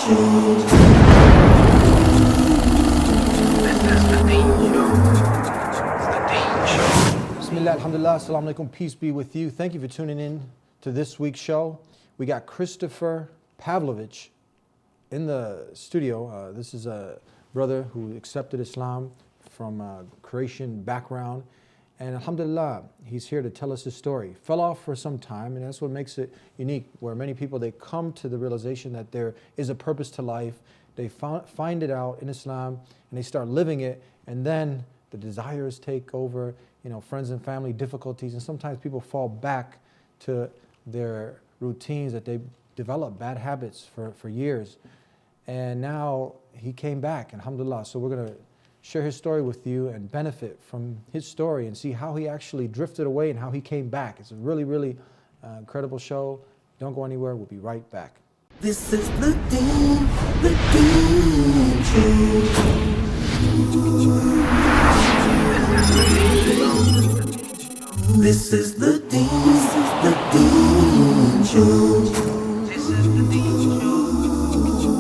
Bismillah, alhamdulillah, assalamu alaikum, peace be with you. Thank you for tuning in to this week's show. We got Christopher Pavlovich in the studio. This is a brother who accepted Islam from a Croatian background. And alhamdulillah, he's here to tell us his story. Fell off for some time, and that's what makes it unique, where many people, they come to the realization that there is a purpose to life. They find it out in Islam, and they start living it, and then the desires take over, friends and family difficulties, and sometimes people fall back to their routines that they developed, bad habits for years. And now he came back, alhamdulillah. So we're going to share his story with you and benefit from his story and see how he actually drifted away and how he came back. It's a really, really incredible show. Don't go anywhere. We'll be right back. This is the Deen Show. This is the Deen Show. This is the Deen Show.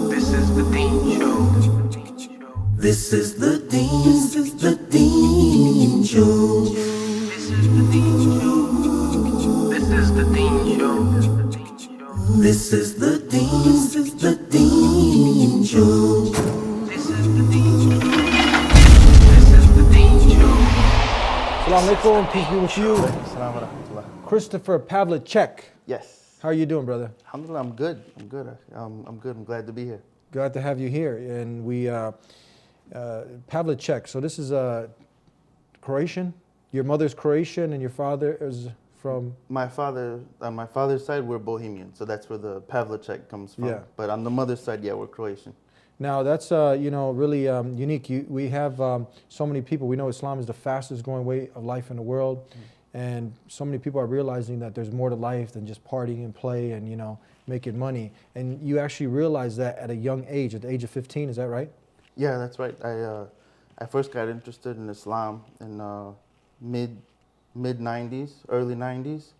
This is the Deen Show. This is the Deen Show. This is the Deen Show. This is the Deen Show. This is the Deen Show. This is the Deen Show. This is the Deen Show. Assalamu alaikum, peace be with you. Assalamu alaikum. Christopher Pavlicek. Yes. How are you doing, brother? Alhamdulillah, I'm good. I'm good. I'm glad to be here. Glad to have you here. And we, Pavlicek, so this is Croatian? Your mother's Croatian and your father is from? My father, on my father's side, we're Bohemian, so that's where the Pavlicek comes from. Yeah. But on the mother's side, yeah, we're Croatian. Now that's really unique. We have so many people. We know Islam is the fastest growing way of life in the world, and so many people are realizing that there's more to life than just partying and play and making money. And you actually realized that at a young age, at the age of 15. Is that right? Yeah, that's right. I first got interested in Islam in mid 90s, early 90s.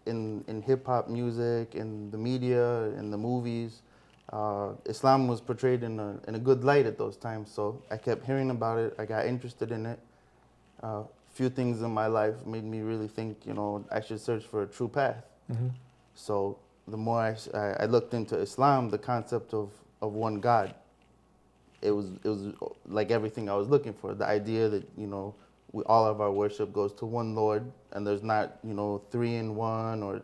In hip hop music, in the media, in the movies. Islam was portrayed in a good light at those times, so I kept hearing about it. I got interested in it. Few things in my life made me really think, I should search for a true path. Mm-hmm. So the more I looked into Islam, the concept of one God, it was like everything I was looking for. The idea that all of our worship goes to one Lord, and there's not three in one or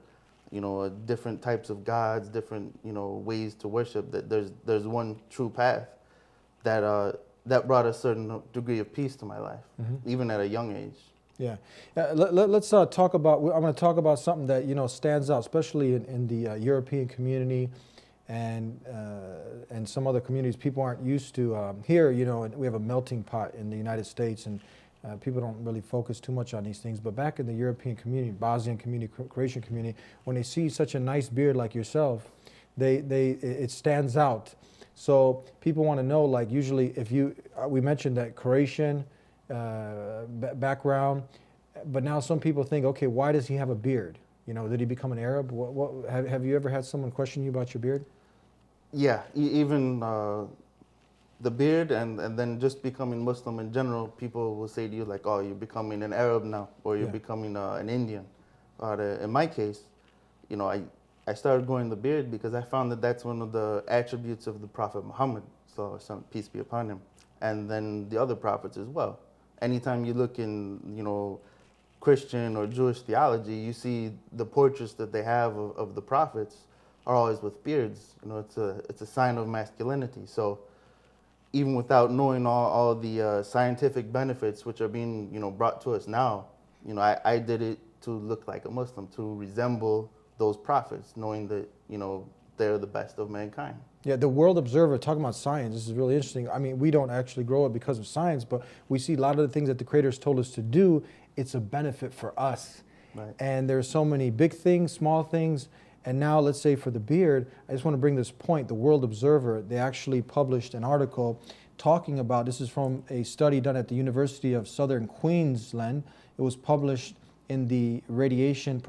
different types of gods, different ways to worship. That there's one true path that brought a certain degree of peace to my life, even at a young age. Yeah, let's talk about. I'm going to talk about something that stands out, especially in the European community, and some other communities people aren't used to. Here, we have a melting pot in the United States, and people don't really focus too much on these things. But back in the European community, Bosnian community, Croatian community, when they see such a nice beard like yourself, it stands out. So people want to know, like, usually if we mentioned that Croatian background, but now some people think, okay, why does he have a beard? Did he become an Arab? Have you ever had someone question you about your beard? Yeah, even the beard and then just becoming Muslim in general, people will say to you like, oh, you're becoming an Arab now, or you're becoming an Indian. But in my case, I started growing the beard because I found that that's one of the attributes of the Prophet Muhammad, so peace be upon him, and then the other prophets as well. Anytime you look in, Christian or Jewish theology, you see the portraits that they have of the prophets are always with beards. It's a sign of masculinity. So even without knowing all the scientific benefits which are being brought to us now, I did it to look like a Muslim, to resemble those prophets, knowing that they're the best of mankind. Yeah, the World Observer, talking about science, this is really interesting. I mean, we don't actually grow it because of science, but we see a lot of the things that the Creator's told us to do. It's a benefit for us. Right. And there's so many big things, small things. And now, let's say for the beard, I just want to bring this point. The World Observer, they actually published an article talking about, this is from a study done at the University of Southern Queensland. It was published in the Radiation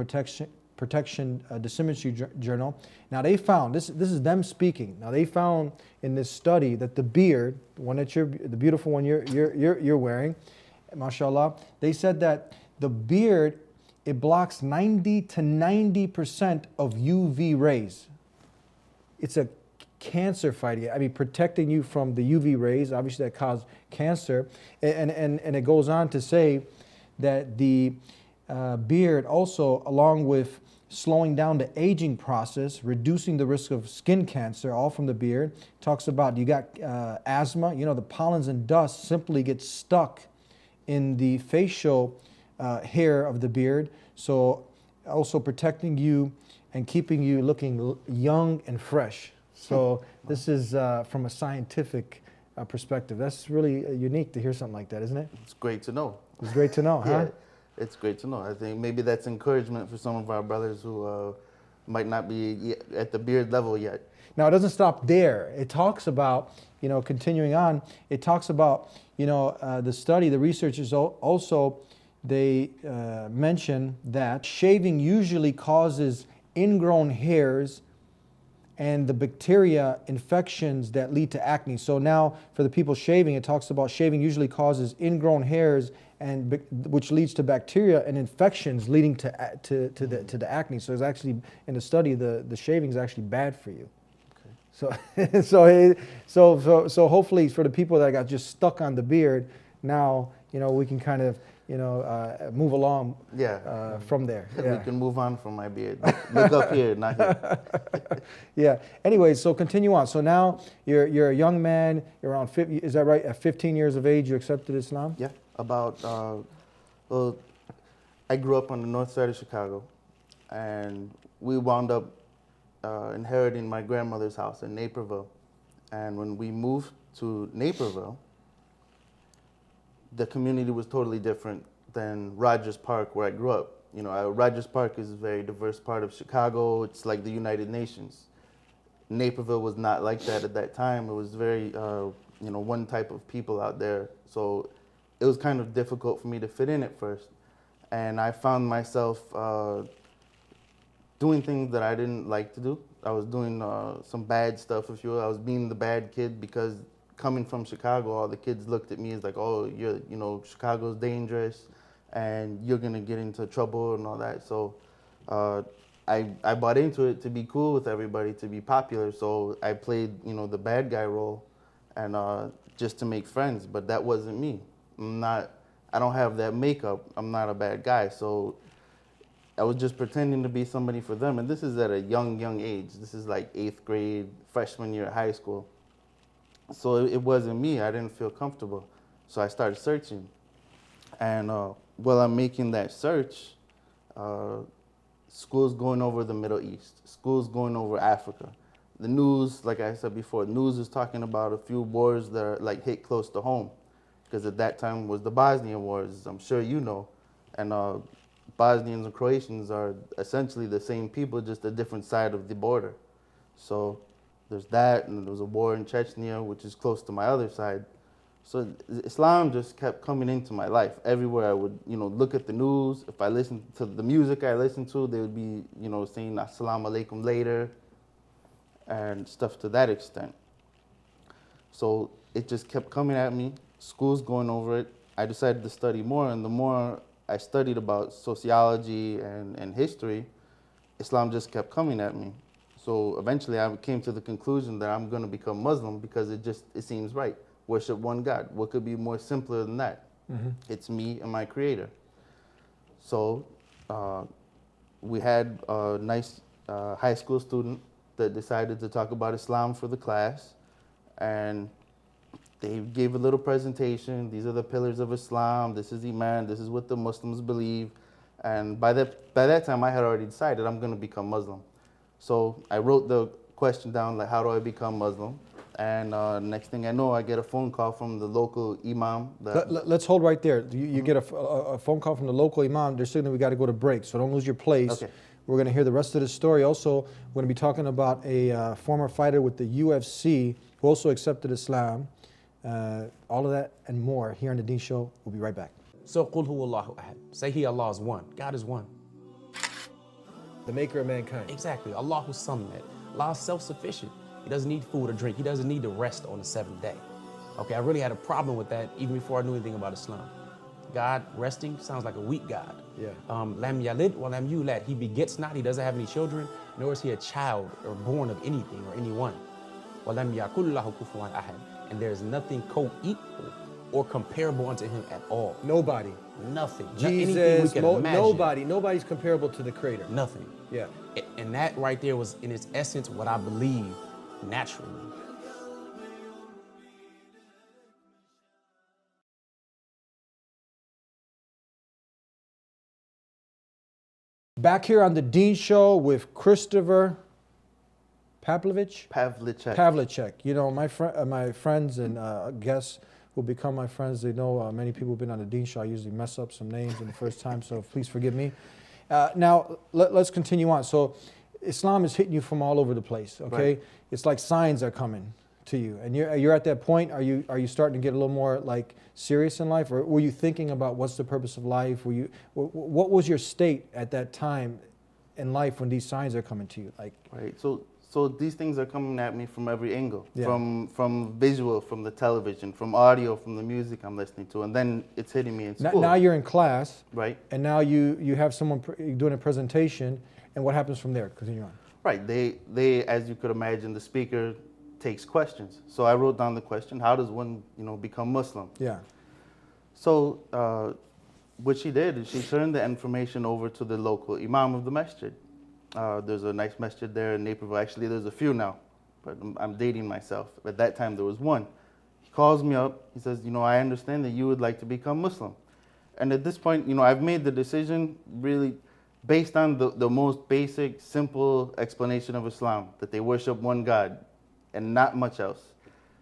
Protection Disseminatory Journal. Now they found, this is them speaking. Now they found in this study that the beard, the beautiful one you're wearing, mashallah, they said that the beard, it blocks 90 to 90% of UV rays. It's a cancer fighting, protecting you from the UV rays, obviously that cause cancer. And it goes on to say that the beard also, along with slowing down the aging process, reducing the risk of skin cancer, all from the beard. Talks about you got asthma, the pollens and dust simply get stuck in the facial hair of the beard. So also protecting you and keeping you looking young and fresh. So this is from a scientific perspective. That's really unique to hear something like that, isn't it? It's great to know. It's great to know, huh? Yeah, it's great to know. I think maybe that's encouragement for some of our brothers who might not be at the beard level yet. Now, it doesn't stop there. It talks about, continuing on, it talks about, the study, the researchers also, they mention that shaving usually causes ingrown hairs and the bacteria infections that lead to acne. So now for the people shaving, it talks about shaving usually causes ingrown hairs and which leads to bacteria and infections leading to the acne. So it's actually, in the study, the shaving is actually bad for you. Okay. So hopefully for the people that got just stuck on the beard, now we can kind of move along from there. Yeah. We can move on from my beard. Look up here, not here. Yeah. Anyway, so continue on. So now you're a young man. You're around 50. Is that right? At 15 years of age, you accepted Islam? Yeah. About well, I grew up on the north side of Chicago, and we wound up inheriting my grandmother's house in Naperville. And when we moved to Naperville, the community was totally different than Rogers Park, where I grew up. Rogers Park is a very diverse part of Chicago. It's like the United Nations. Naperville was not like that at that time. It was very, one type of people out there. So it was kind of difficult for me to fit in at first. And I found myself doing things that I didn't like to do. I was doing some bad stuff, if you will. I was being the bad kid because coming from Chicago, all the kids looked at me as like, oh, Chicago's dangerous and you're gonna get into trouble and all that. So I bought into it to be cool with everybody, to be popular. So I played, the bad guy role and just to make friends, but that wasn't me. I don't have that makeup. I'm not a bad guy. So I was just pretending to be somebody for them. And this is at a young age. This is like 8th grade, freshman year of high school. So it wasn't me. I didn't feel comfortable. So I started searching. And while I'm making that search, schools going over the Middle East, schools going over Africa. The news, like I said before, news is talking about a few wars that are hit close to home. Because at that time was the Bosnian Wars, I'm sure you know. And Bosnians and Croatians are essentially the same people, just a different side of the border. So there's that, and there was a war in Chechnya, which is close to my other side. So Islam just kept coming into my life. Everywhere I would, look at the news. If I listened to the music I listened to, they would be, saying Assalamu alaikum later and stuff to that extent. So it just kept coming at me. School's going over it. I decided to study more, and the more I studied about sociology and history, Islam just kept coming at me. So eventually I came to the conclusion that I'm going to become Muslim because it seems right. Worship one God. What could be more simpler than that? Mm-hmm. It's me and my Creator. So we had a nice high school student that decided to talk about Islam for the class, and they gave a little presentation. These are the pillars of Islam. This is Iman. This is what the Muslims believe. And by that time, I had already decided I'm going to become Muslim. So I wrote the question down, like, how do I become Muslim? And next thing I know, I get a phone call from the local imam. Let's hold right there. You get a phone call from the local imam. They're saying that we got to go to break, so don't lose your place. Okay. We're going to hear the rest of the story. Also, we're going to be talking about a former fighter with the UFC who also accepted Islam. All of that and more here on the Deen Show. We'll be right back. So, Qul huwa Allahu ahad. Say He, Allah is one. God is one. the maker of mankind. Exactly. Allahu Samad. Allah is self-sufficient. He doesn't need food or drink. He doesn't need to rest on the seventh day. Okay, I really had a problem with that even before I knew anything about Islam. God resting sounds like a weak God. Yeah. Lam yalid wa lam yulad. He begets not. He doesn't have any children, nor is he a child or born of anything or anyone. Wa lam yakul lahu kufuwan ahad. And there is nothing co-equal or comparable unto him at all. Nobody. Nothing. Anything we Jesus, can imagine. nobody's comparable to the creator. Nothing. Yeah. And that right there was, in its essence, what I believe naturally. Back here on the Deen Show with Christopher Pavlovich. Pavlicek. You know, my friends and guests who become my friends, they know many people who've been on the Deen Show. I usually mess up some names in the first time, so please forgive me. Now, let's continue on. So Islam is hitting you from all over the place, okay? Right. It's like signs are coming to you. And you're at that point, are you starting to get a little more like serious in life? Or were you thinking about what's the purpose of life? What was your state at that time in life when these signs are coming to you? Like, Right. So these things are coming at me from every angle, Yeah. from visual, from the television, from audio, from the music I'm listening to, and then it's hitting me in school. now you're in class, Right. and now you have someone doing a presentation, and what happens from there? Continue on. Right. They, as you could imagine, the speaker takes questions. So I wrote down the question: how does one, become Muslim? Yeah. So what she did is she turned the information over to the local imam of the masjid. There's a nice masjid there in Naperville. Actually, there's a few now, but I'm dating myself. At that time, there was one. He calls me up. He says, I understand that you would like to become Muslim. And at this point, I've made the decision really based on the most basic, simple explanation of Islam, that they worship one God and not much else.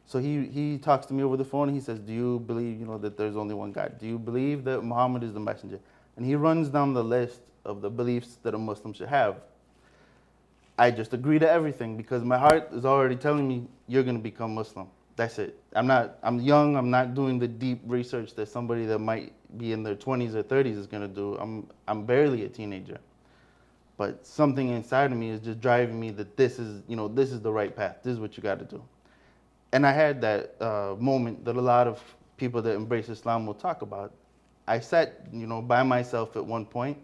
So he talks to me over the phone. And he says, do you believe, that there's only one God? Do you believe that Muhammad is the messenger? And he runs down the list of the beliefs that a Muslim should have. I just agree to everything because my heart is already telling me you're going to become Muslim. That's it. I'm young. I'm not doing the deep research that somebody that might be in their 20s or 30s is going to do. I'm barely a teenager. But something inside of me is just driving me that this is the right path. This is what you got to do. And I had that moment that a lot of people that embrace Islam will talk about. I sat, by myself at one point,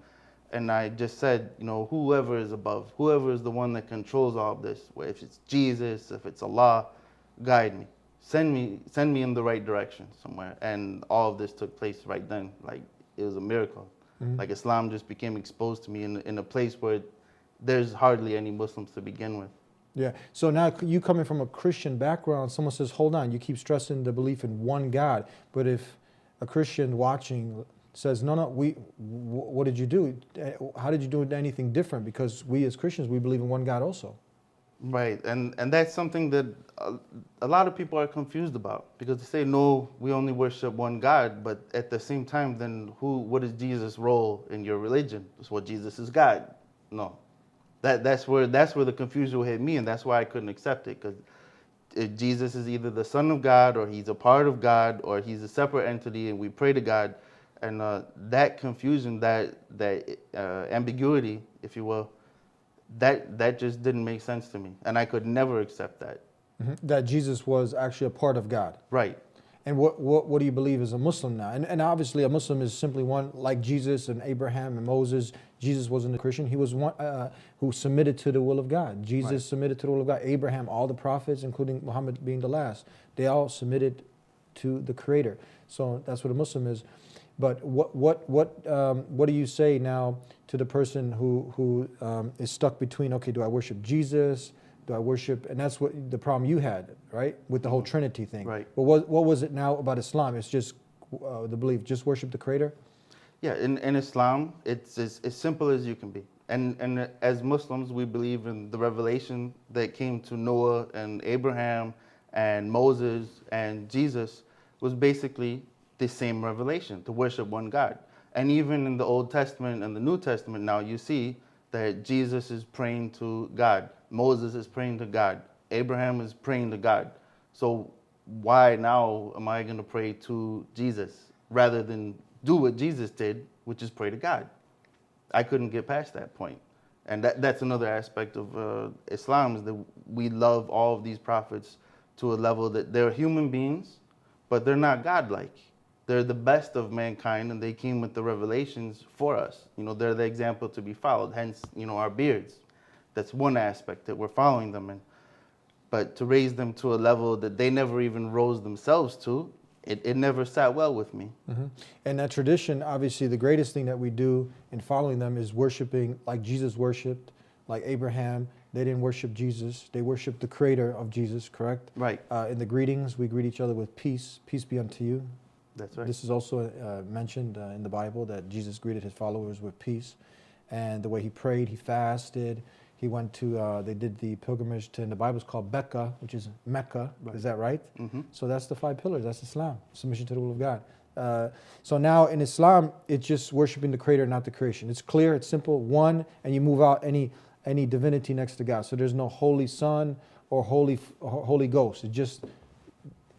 and I just said, whoever is above, whoever is the one that controls all of this, if it's Jesus, if it's Allah, guide me. Send me in the right direction somewhere. And all of this took place right then. Like, it was a miracle. Mm-hmm. Like, Islam just became exposed to me in a place where there's hardly any Muslims to begin with. Yeah. So now you coming from a Christian background, someone says, hold on, you keep stressing the belief in one God. But if a Christian watching says, no, what did you do? How did you do anything different? Because we as Christians, we believe in one God also. Right. And that's something that a lot of people are confused about, because they say, no, we only worship one God. But at the same time, then what is Jesus' role in your religion? Well, Jesus is God. No. That's where the confusion will hit me, and that's why I couldn't accept it, because Jesus is either the Son of God, or he's a part of God, or he's a separate entity, and we pray to God. And that confusion, that ambiguity, if you will, that just didn't make sense to me, and I could never accept that. Mm-hmm. That Jesus was actually a part of God. Right. And what do you believe as a Muslim now? And obviously a Muslim is simply one like Jesus and Abraham and Moses. Jesus wasn't a Christian. He was one who submitted to the will of God. Jesus submitted to the will of God. Abraham, all the prophets, including Muhammad being the last, they all submitted to the Creator. So that's what a Muslim is. But what do you say now to the person who is stuck between, okay, do I worship Jesus? Do I worship? And that's what the problem you had, right? With the whole Trinity thing. Right. But what was it now about Islam? It's just the belief, just worship the Creator? Yeah, in Islam, it's as simple as you can be. And as Muslims, we believe in the revelation that came to Noah and Abraham and Moses and Jesus was basically the same revelation, to worship one God. And even in the Old Testament and the New Testament now, you see that Jesus is praying to God. Moses is praying to God. Abraham is praying to God. So why now am I going to pray to Jesus rather than do what Jesus did, which is pray to God? I couldn't get past that point. And that's another aspect of Islam, is that we love all of these prophets to a level that they're human beings, but they're not godlike. They're the best of mankind, and they came with the revelations for us. You know, they're the example to be followed, hence, you know, our beards. That's one aspect that we're following them in. But to raise them to a level that they never even rose themselves to, it never sat well with me. Mm-hmm. And that tradition, obviously, the greatest thing that we do in following them is worshiping like Jesus worshiped, like Abraham. They didn't worship Jesus. They worshiped the creator of Jesus, correct? Right. In the greetings, we greet each other with peace. Peace be unto you. That's right. This is also mentioned in the Bible, that Jesus greeted his followers with peace. And the way he prayed, he fasted. He went to, they did the pilgrimage to, in the Bible, it's called Becca, which is Mecca. Right. Is that right? Mm-hmm. So that's the 5 pillars. That's Islam, submission to the will of God. So now in Islam, it's just worshiping the creator, not the creation. It's clear, it's simple, one, and you move out any divinity next to God. So there's no Holy Son or Holy Ghost. It's just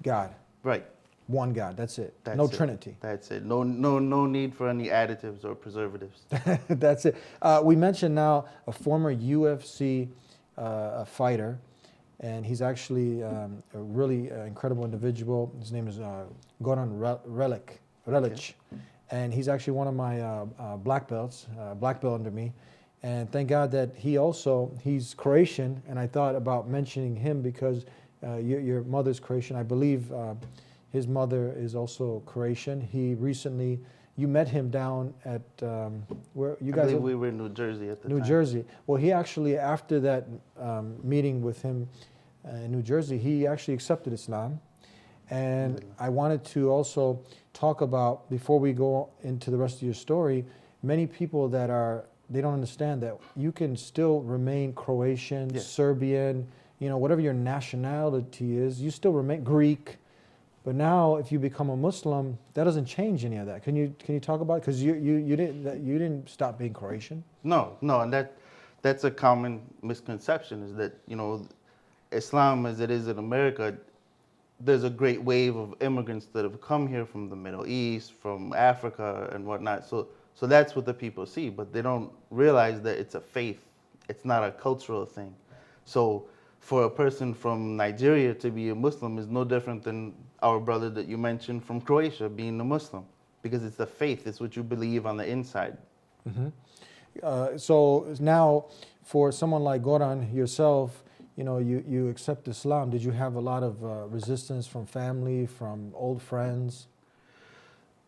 God. Right. One God, that's it. That's no it. Trinity. That's it. No need for any additives or preservatives. That's it. We mentioned now a former UFC fighter, and he's actually a really incredible individual. His name is Goran Relic, Okay. and he's actually one of my black belts, black belt under me. And thank God that he's Croatian, and I thought about mentioning him because your mother's Croatian. I believe his mother is also Croatian. He recently, you met him down at, where you guys I believe are? we were in New Jersey at the time. New Jersey. Well, he actually, after that meeting with him in New Jersey, he actually accepted Islam. And I wanted to also talk about, before we go into the rest of your story, many people that they don't understand that you can still remain Croatian, Yes. Serbian, whatever your nationality is, you still remain Greek. But now, if you become a Muslim, that doesn't change any of that. Can you talk about it? Because you didn't stop being Croatian. No, and that's a common misconception, is that, Islam as it is in America, there's a great wave of immigrants that have come here from the Middle East, from Africa and whatnot. So that's what the people see, but they don't realize that it's a faith. It's not a cultural thing. So for a person from Nigeria to be a Muslim is no different than our brother that you mentioned from Croatia being a Muslim, because it's the faith. It's what you believe on the inside. Mm-hmm. So now, for someone like Goran, yourself, you accept Islam. Did you have a lot of resistance from family, from old friends?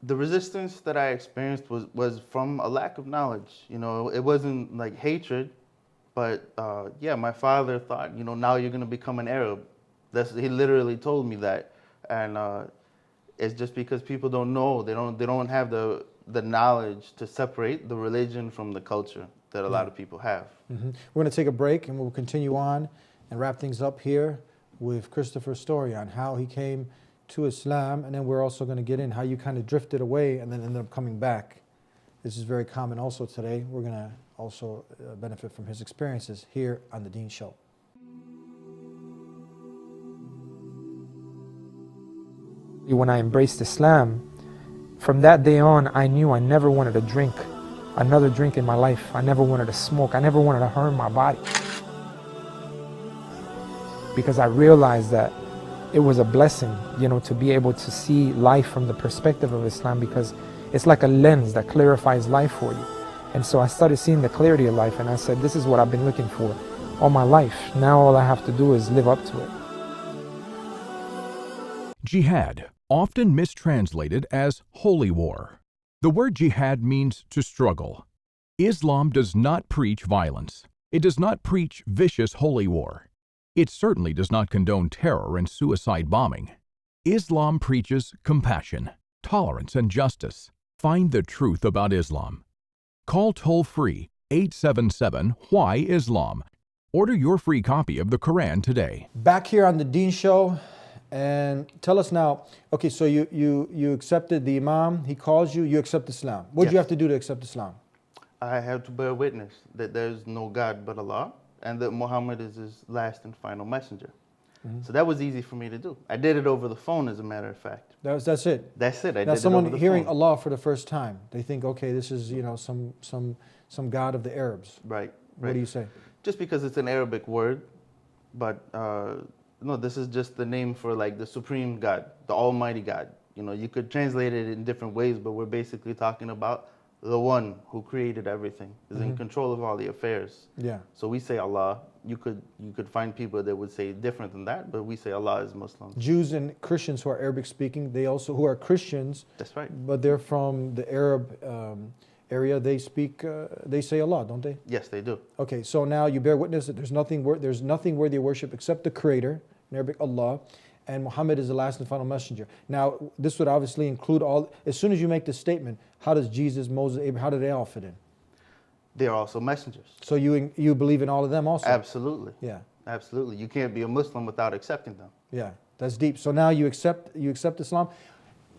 The resistance that I experienced was from a lack of knowledge. It wasn't like hatred, but my father thought, now you're going to become an Arab. He literally told me that. And it's just because people don't know, they don't have the knowledge to separate the religion from the culture that a lot of people have. Mm-hmm. We're going to take a break, and we'll continue on and wrap things up here with Christopher's story on how he came to Islam, and then we're also going to get in how you kind of drifted away and then ended up coming back. This is very common also today. We're going to also benefit from his experiences here on The Deen Show. When I embraced Islam, from that day on, I knew I never wanted to drink another drink in my life. I never wanted to smoke. I never wanted to harm my body. Because I realized that it was a blessing, to be able to see life from the perspective of Islam, because it's like a lens that clarifies life for you. And so I started seeing the clarity of life, and I said, this is what I've been looking for all my life. Now all I have to do is live up to it. Jihad, often mistranslated as holy war. The word jihad means to struggle. Islam does not preach violence. It does not preach vicious holy war. It certainly does not condone terror and suicide bombing. Islam preaches compassion, tolerance, and justice. Find the truth about Islam. Call toll-free 877-WHY-ISLAM. Order your free copy of the Quran today. Back here on The Deen Show, and tell us now, okay, so you accepted the Imam, he calls you, you accept Islam. What did you have to do to accept Islam? I have to bear witness that there's no God but Allah, and that Muhammad is his last and final messenger. Mm-hmm. So that was easy for me to do. I did it over the phone, as a matter of fact. That's it. That's it. I now did someone it over the hearing phone. Allah for the first time, they think, okay, this is some God of the Arabs. Right. What do you say? Just because it's an Arabic word, but no, this is just the name for like the supreme God, the Almighty God. You know, you could translate it in different ways, but we're basically talking about the one who created everything, is in control of all the affairs. Yeah. So we say Allah. You could find people that would say different than that, but we say Allah is Muslim. Jews and Christians who are Arabic speaking, they also, who are Christians, That's right. but they're from the Arab area, they speak, they say Allah, don't they? Yes, they do. Okay, so now you bear witness that there's nothing worthy of worship except the Creator, in Arabic Allah, and Muhammad is the last and final messenger. Now, this would obviously include all, as soon as you make this statement, how does Jesus, Moses, Abraham, how do they all fit in? They are also messengers. So you believe in all of them also? Absolutely. Yeah, Absolutely. You can't be a Muslim without accepting them. yeah, that's deep. So now you accept Islam.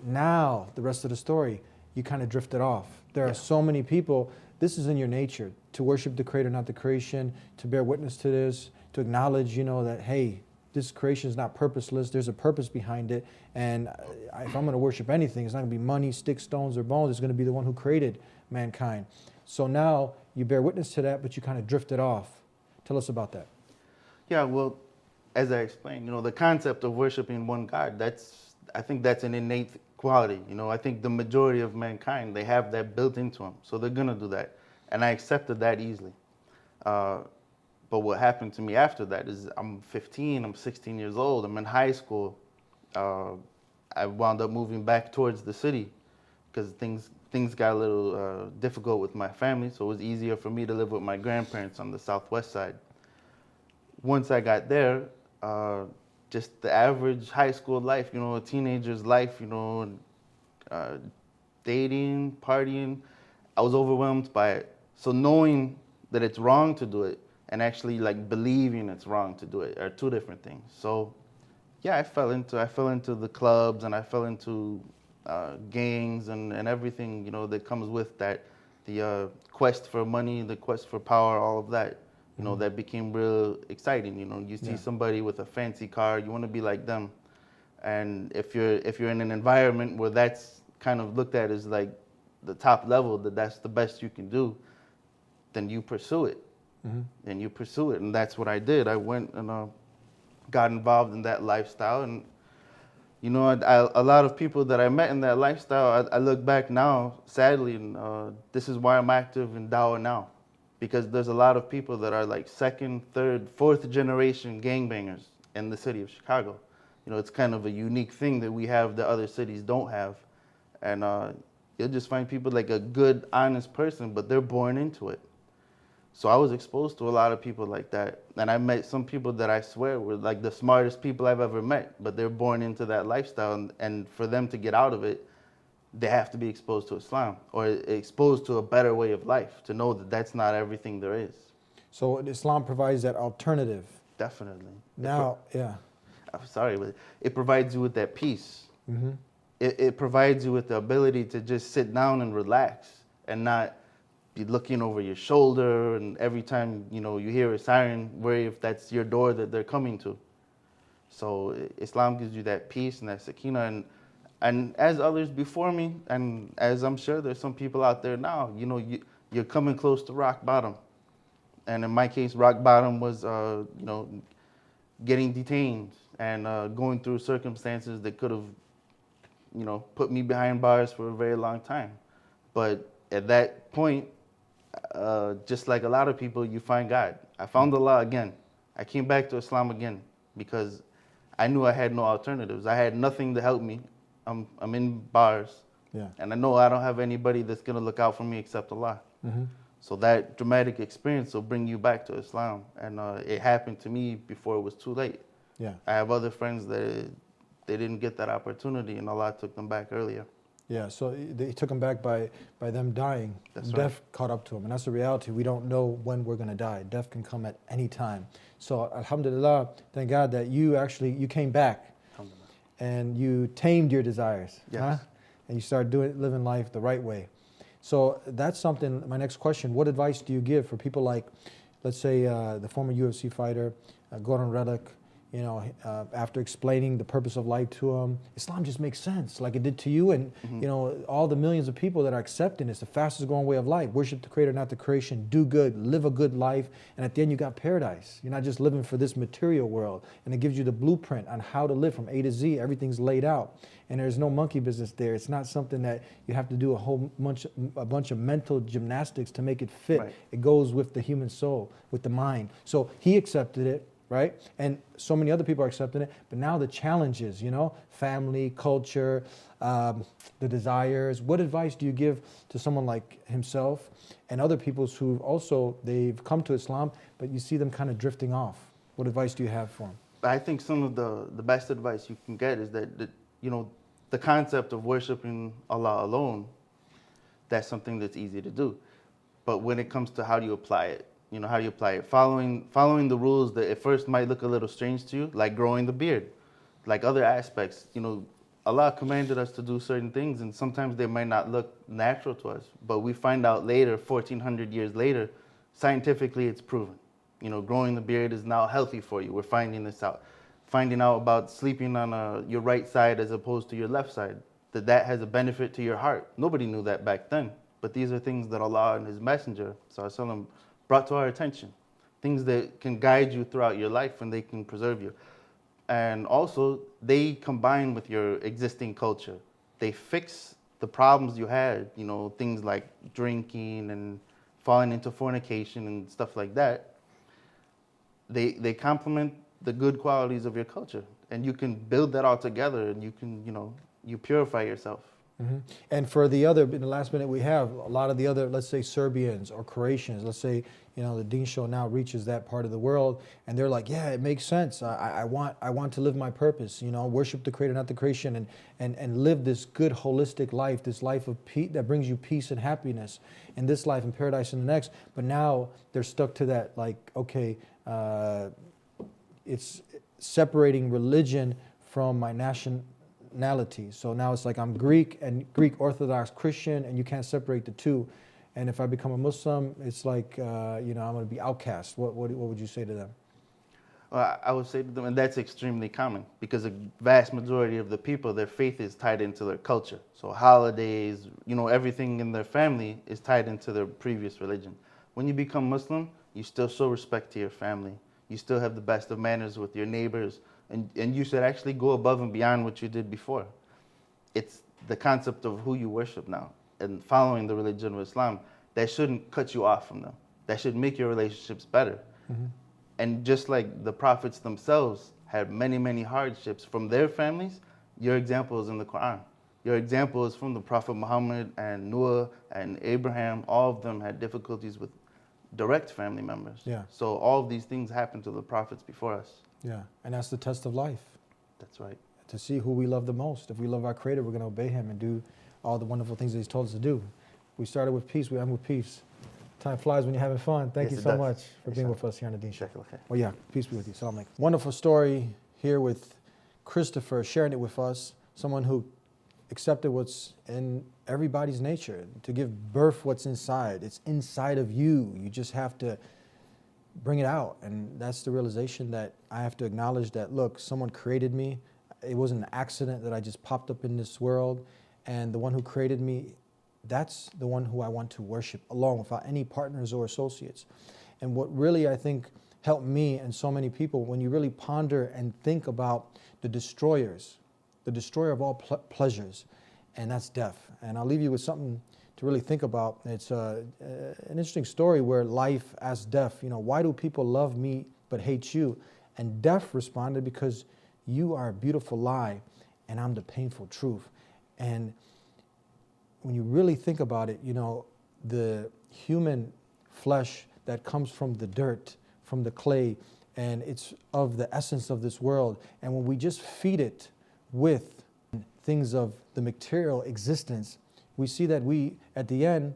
Now, the rest of the story, you kind of drifted off. There are so many people, this is in your nature, to worship the Creator, not the creation, to bear witness to this, to acknowledge, that, hey, this creation is not purposeless. There's a purpose behind it. And if I'm going to worship anything, it's not going to be money, sticks, stones, or bones. It's going to be the one who created mankind. So now you bear witness to that, but you kind of drifted off. Tell us about that. Yeah, well, as I explained, the concept of worshiping one God, I think that's an innate quality. I think the majority of mankind, they have that built into them. So they're going to do that. And I accepted that easily. But what happened to me after that is I'm 15, I'm 16 years old, I'm in high school. I wound up moving back towards the city because things got a little difficult with my family, so it was easier for me to live with my grandparents on the southwest side. Once I got there, just the average high school life, a teenager's life, dating, partying, I was overwhelmed by it. So knowing that it's wrong to do it and actually like believing it's wrong to do it are two different things. So yeah, I fell into the clubs, and I fell into gangs and everything, that comes with that, the quest for money, the quest for power, all of that, that became real exciting. You see somebody with a fancy car, you want to be like them. And if you're in an environment where that's kind of looked at as like the top level, that's the best you can do, then you pursue it. And you pursue it. And that's what I did. I went and got involved in that lifestyle. And, a lot of people that I met in that lifestyle, I look back now, sadly, and this is why I'm active in Dawah now. Because there's a lot of people that are like second, third, fourth generation gangbangers in the city of Chicago. It's kind of a unique thing that we have that other cities don't have. And you'll just find people like a good, honest person, but they're born into it. So I was exposed to a lot of people like that. And I met some people that I swear were like the smartest people I've ever met, but they're born into that lifestyle. And for them to get out of it, they have to be exposed to Islam or exposed to a better way of life to know that that's not everything there is. So Islam provides that alternative. Definitely. Now, yeah. I'm sorry, but it provides you with that peace. It provides you with the ability to just sit down and relax and not be looking over your shoulder, and every time you hear a siren, worry if that's your door that they're coming to. So Islam gives you that peace and that sakina, and as others before me, and as I'm sure there's some people out there now, you're coming close to rock bottom. And in my case, rock bottom was getting detained and going through circumstances that could have put me behind bars for a very long time. But at that point, just like a lot of people, you find God. I found Allah again. I came back to Islam again because I knew I had no alternatives. I had nothing to help me. I'm in bars, and I know I don't have anybody that's gonna look out for me except Allah. So that dramatic experience will bring you back to Islam, and it happened to me before it was too late. Yeah. I have other friends that they didn't get that opportunity, and Allah took them back earlier. Yeah, so they took them back by them dying. That's Death caught up to them, and that's the reality. We don't know when we're going to die. Death can come at any time. So alhamdulillah, thank God that you came back and you tamed your desires. Yes. And you started living life the right way. So that's something, my next question, what advice do you give for people like, let's say the former UFC fighter, Gordon Reddick, after explaining the purpose of life to him, Islam just makes sense, like it did to you, and all the millions of people that are accepting it's the fastest growing way of life. Worship the Creator, not the creation. Do good, live a good life, and at the end you got paradise. You're not just living for this material world, and it gives you the blueprint on how to live from A to Z. Everything's laid out, and there's no monkey business there. It's not something that you have to do a bunch of mental gymnastics to make it fit. Right. It goes with the human soul, with the mind. So he accepted it. Right? And so many other people are accepting it. But now the challenge is, family, culture, the desires. What advice do you give to someone like himself and other people who also, they've come to Islam, but you see them kind of drifting off? What advice do you have for them? I think some of the best advice you can get is that the concept of worshiping Allah alone, that's something that's easy to do. But when it comes to how do you apply it, how do you apply it? Following the rules that at first might look a little strange to you, like growing the beard, like other aspects. Allah commanded us to do certain things, and sometimes they might not look natural to us. But we find out later, 1,400 years later, scientifically it's proven. Growing the beard is now healthy for you. We're finding this out. Finding out about sleeping on your right side as opposed to your left side, that has a benefit to your heart. Nobody knew that back then. But these are things that Allah and His Messenger, ﷺ, brought to our attention, things that can guide you throughout your life and they can preserve you. And also, they combine with your existing culture. They fix the problems you had, things like drinking and falling into fornication and stuff like that. They complement the good qualities of your culture, and you can build that all together, and you can, you purify yourself. Mm-hmm. And for in the last minute we have, a lot of the other, let's say Serbians or Croatians, let's say, the Deen show now reaches that part of the world, and they're like, yeah, it makes sense. I want to live my purpose, worship the Creator, not the creation, and live this good holistic life, this life of peace that brings you peace and happiness in this life and paradise in the next. But now they're stuck to that, like, okay, it's separating religion from my nationality. So now it's like I'm Greek and Greek Orthodox Christian, and you can't separate the two. And if I become a Muslim, it's like, I'm going to be outcast. What would you say to them? Well, I would say to them, and that's extremely common, because a vast majority of the people, their faith is tied into their culture. So holidays, everything in their family is tied into their previous religion. When you become Muslim, you still show respect to your family. You still have the best of manners with your neighbors, and you should actually go above and beyond what you did before. It's the concept of who you worship now, and following the religion of Islam, that shouldn't cut you off from them. That should make your relationships better. Mm-hmm. And just like the prophets themselves had many, many hardships from their families, your example is in the Quran. Your example is from the Prophet Muhammad and Noah and Abraham. All of them had difficulties with direct family members. Yeah. So all of these things happened to the prophets before us. Yeah, and that's the test of life. That's right. To see who we love the most. If we love our Creator, we're going to obey Him and do all the wonderful things that He's told us to do. We started with peace, we end with peace. Time flies when you're having fun. Thank you so much for being with us here on the Deen Show. Well, yeah, peace be with you. Salam alaikum. Wonderful story here with Christopher, sharing it with us. Someone who accepted what's in everybody's nature, to give birth what's inside. It's inside of you. You just have to bring it out. And that's the realization that I have to acknowledge that, look, someone created me. It wasn't an accident that I just popped up in this world. And the one who created me, that's the one who I want to worship alone, without any partners or associates. And what really, I think, helped me and so many people, when you really ponder and think about the destroyer of all pleasures, and that's death. And I'll leave you with something to really think about. It's an interesting story where life asked death, why do people love me but hate you? And death responded, because you are a beautiful lie and I'm the painful truth. And when you really think about it, the human flesh that comes from the dirt, from the clay, and it's of the essence of this world. And when we just feed it with things of the material existence, we see that we, at the end,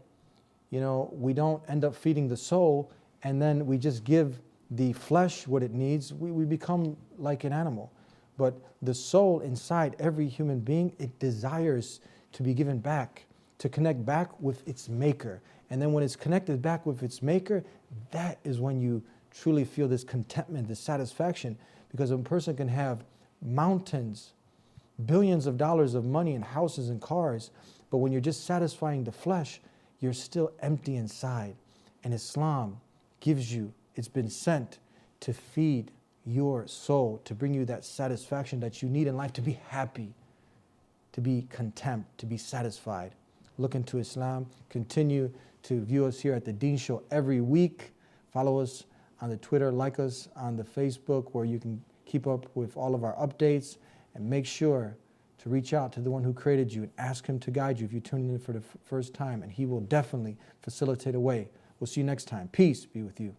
we don't end up feeding the soul, and then we just give the flesh what it needs. We become like an animal. But the soul inside every human being, it desires to be given back, to connect back with its maker. And then when it's connected back with its maker, that is when you truly feel this contentment, this satisfaction, because a person can have mountains, billions of dollars of money and houses and cars, but when you're just satisfying the flesh, you're still empty inside. And Islam gives you, it's been sent to feed your soul, to bring you that satisfaction that you need in life, to be happy, to be content, to be satisfied. Look into Islam. Continue to view us here at the Deen Show every week. Follow us on the Twitter, like us on the Facebook, where you can keep up with all of our updates, and make sure to reach out to the one who created you and ask him to guide you if you tune in for the first time, and he will definitely facilitate a way. We'll see you next time. Peace be with you.